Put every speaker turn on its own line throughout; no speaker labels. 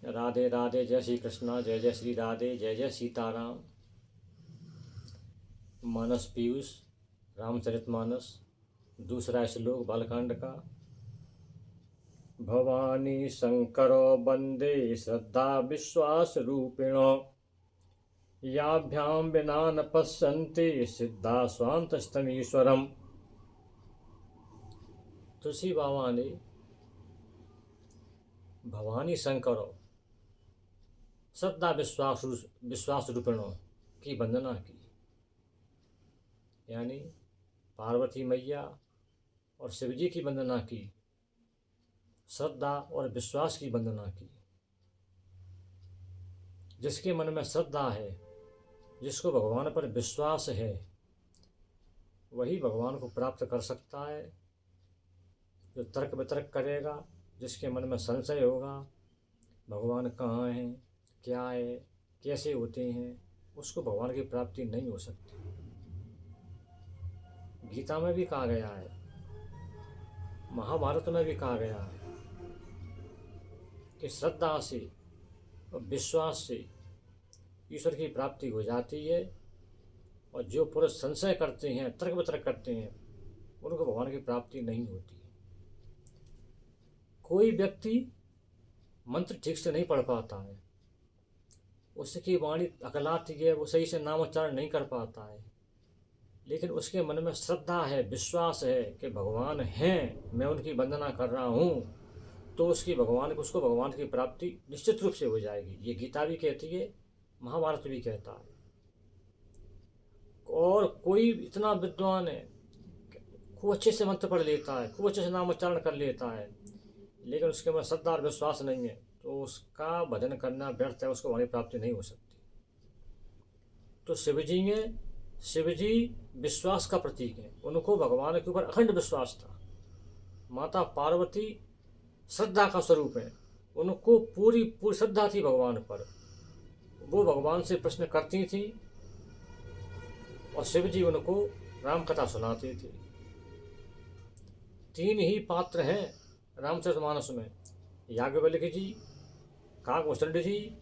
राधे राधे, जय श्री कृष्णा, जय जय श्री राधे, जय जय सीताराम। मानस पीयूष, रामचरितमानस, दूसरा श्लोक बालकांड का। भवानी शंकरो वंदे श्रद्धा विश्वास रूपिणो, याभ्याम विना न पश्यन्ते सिद्धा स्वांतस्तमीश्वरम। तुलसी बाबा ने भवानी शंकरो श्रद्धा विश्वास रूपिणों की वंदना की, यानी पार्वती मैया और शिव जी की वंदना की, श्रद्धा और विश्वास की वंदना की। जिसके मन में श्रद्धा है, जिसको भगवान पर विश्वास है, वही भगवान को प्राप्त कर सकता है। जो तर्क वितर्क करेगा, जिसके मन में संशय होगा, भगवान कहाँ हैं, क्या है, कैसे होते हैं, उसको भगवान की प्राप्ति नहीं हो सकती। गीता में भी कहा गया है, महाभारत में भी कहा गया है कि श्रद्धा से और विश्वास से ईश्वर की प्राप्ति हो जाती है, और जो पुरुष संशय करते हैं, तर्क वितर्क करते हैं, उनको भगवान की प्राप्ति नहीं होती। कोई व्यक्ति मंत्र ठीक से नहीं पढ़ पाता है, उसकी वाणी अकलाती है, वो सही से नामोच्चारण नहीं कर पाता है, लेकिन उसके मन में श्रद्धा है, विश्वास है कि भगवान हैं, मैं उनकी वंदना कर रहा हूँ, तो उसको भगवान की प्राप्ति निश्चित रूप से हो जाएगी। ये गीता भी कहती है, महाभारत भी कहता है। और कोई इतना विद्वान है, खूब अच्छे से मंत्र पढ़ लेता है, खूब अच्छे से नामोच्चारण कर लेता है, लेकिन उसके मन श्रद्धा और विश्वास नहीं है, तो उसका भजन करना व्यर्थ है, उसको वाणी प्राप्ति नहीं हो सकती। तो शिव जी विश्वास का प्रतीक है, उनको भगवान के ऊपर अखंड विश्वास था। माता पार्वती श्रद्धा का स्वरूप है, उनको पूरी श्रद्धा थी भगवान पर। वो भगवान से प्रश्न करती थी और शिव जी उनको राम कथा सुनाते थे। 3 ही पात्र हैं रामचरितमानस में, याज्ञवल्क्य जी, काकभूषण जी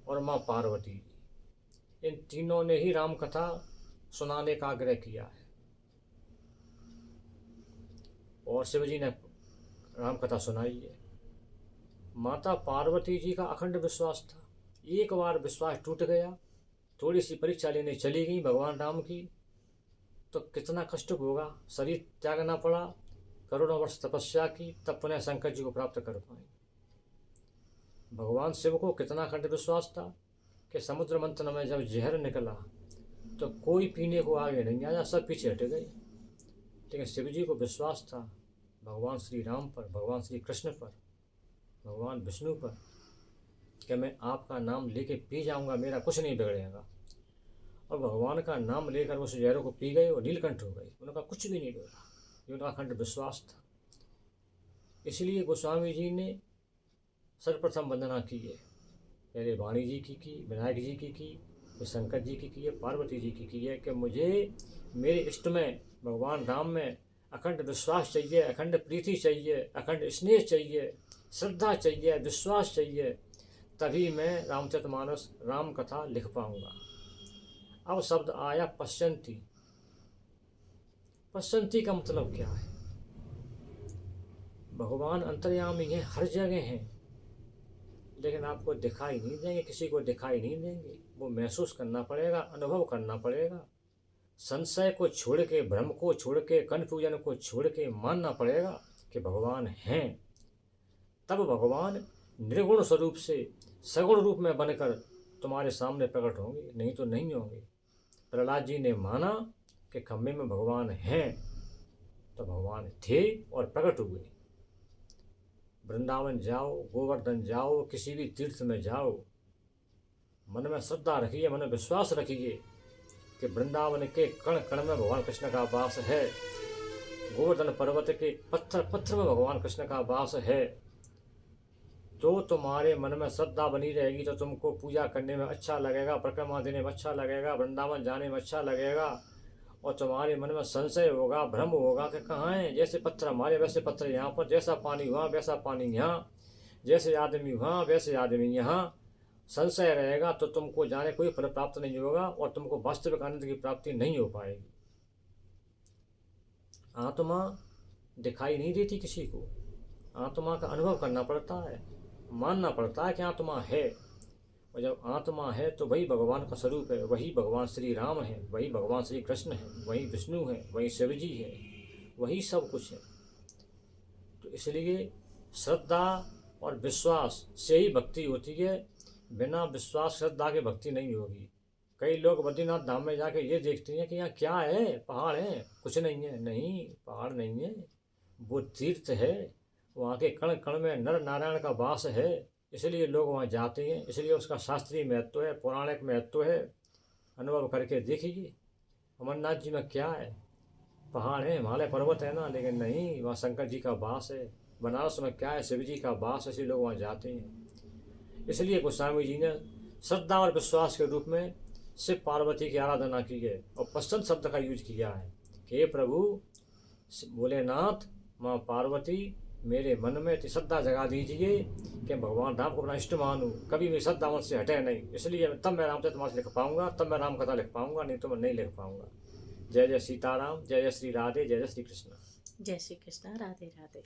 और माँ पार्वती। इन तीनों ने ही राम कथा सुनाने का आग्रह किया है, और शिव जी ने राम कथा सुनाई है। माता पार्वती जी का अखंड विश्वास था। एक बार विश्वास टूट गया, थोड़ी सी परीक्षा लेने चली गई भगवान राम की, तो कितना कष्ट होगा, शरीर त्यागना पड़ा, करोड़ों वर्ष तपस्या की, तब पुनः शंकर जी को प्राप्त कर पाए। भगवान शिव को कितना अखंड विश्वास था कि समुद्र मंथन में जब जहर निकला तो कोई पीने को आगे नहीं आया, सब पीछे हट गए। लेकिन शिव जी को विश्वास था भगवान श्री राम पर, भगवान श्री कृष्ण पर, भगवान विष्णु पर, कि मैं आपका नाम लेके पी जाऊंगा, मेरा कुछ नहीं बिगड़ेगा। और भगवान का नाम लेकर उस जहरों को पी गए और नीलकंठ हो गए, उनका कुछ भी नहीं बिगड़ा। ये उनका अखंड विश्वास था। इसलिए गोस्वामी जी ने सर्वप्रथम वंदना की है। पहले वाणी जी की, विनायक जी की, फिर शंकर जी की है, पार्वती जी की है, कि मुझे मेरे इष्ट में, भगवान राम में अखंड विश्वास चाहिए, अखंड प्रीति चाहिए, अखंड स्नेह चाहिए, श्रद्धा चाहिए, विश्वास चाहिए, तभी मैं रामचरितमानस राम कथा लिख पाऊंगा। अब शब्द आया पश्यन्ति। पश्यन्ति का मतलब क्या है? भगवान अंतर्यामी है, हर जगह हैं, लेकिन आपको दिखाई नहीं देंगे, किसी को दिखाई नहीं देंगे। वो महसूस करना पड़ेगा, अनुभव करना पड़ेगा। संशय को छोड़ के, भ्रम को छोड़ के, कन्फ्यूजन को छोड़ के मानना पड़ेगा कि भगवान हैं। तब भगवान निर्गुण स्वरूप से सगुण रूप में बनकर तुम्हारे सामने प्रकट होंगे, नहीं तो नहीं होंगे। प्रहलाद जी ने माना कि खम्भे में भगवान हैं, तो भगवान थे और प्रकट हुए। वृंदावन जाओ, गोवर्धन जाओ, किसी भी तीर्थ में जाओ, मन में श्रद्धा रखिए, मन में विश्वास रखिए कि वृंदावन के कण कण में भगवान कृष्ण का वास है, गोवर्धन पर्वत के पत्थर पत्थर में भगवान कृष्ण का वास है। तो तुम्हारे मन में श्रद्धा बनी रहेगी, तो तुमको पूजा करने में अच्छा लगेगा, परिक्रमा देने में अच्छा लगेगा, वृंदावन जाने में अच्छा लगेगा। और तुम्हारे मन में संशय होगा, भ्रम होगा कि कहाँ है, जैसे पत्थर हमारे वैसे पत्थर यहाँ पर, जैसा पानी वहाँ वैसा पानी यहाँ, जैसे आदमी वहाँ वैसे आदमी यहाँ। संशय रहेगा तो तुमको जाने कोई फल प्राप्त नहीं होगा और तुमको वास्तविक आनंद की प्राप्ति नहीं हो पाएगी। आत्मा दिखाई नहीं देती किसी को, आत्मा का अनुभव करना पड़ता है, मानना पड़ता है कि आत्मा है। और जब आत्मा है तो वही भगवान का स्वरूप है, वही भगवान श्री राम है, वही भगवान श्री कृष्ण है, वही विष्णु है, वही शिव जी है, वही सब कुछ है। तो इसलिए श्रद्धा और विश्वास से ही भक्ति होती है। बिना विश्वास श्रद्धा के भक्ति नहीं होगी। कई लोग बद्रीनाथ धाम में जाके ये देखते हैं कि यहाँ क्या है, पहाड़ है, कुछ नहीं है। नहीं, पहाड़ नहीं है, वो तीर्थ है। वहाँ के कण कण में नर नारायण का वास है, इसलिए लोग वहाँ जाते हैं। इसलिए उसका शास्त्रीय महत्व है, पौराणिक महत्व है। अनुभव करके देखिए अमरनाथ जी में क्या है, पहाड़ है, हिमालय पर्वत है ना, लेकिन नहीं, वहाँ शंकर जी का वास है। बनारस में क्या है, शिव जी का वास है, इसलिए लोग वहाँ जाते हैं। इसलिए गोस्वामी जी ने श्रद्धा और विश्वास के रूप में शिव पार्वती की आराधना की है और पसंद शब्द का यूज किया है कि हे प्रभु भोलेनाथ, माँ पार्वती, मेरे मन में इतनी श्रद्धा जगा दीजिए कि भगवान राम को अपना इष्ट मानूं, कभी मेरी श्रद्धा मन से हटे नहीं। इसलिए तब मैं रामचरितमानस लिख पाऊंगा, तब मैं राम कथा लिख पाऊंगा, नहीं तो मैं नहीं लिख पाऊंगा। जय जय सीताराम, जय जय श्री राधे, जय जय श्री कृष्ण।
जय श्री कृष्ण, राधे राधे।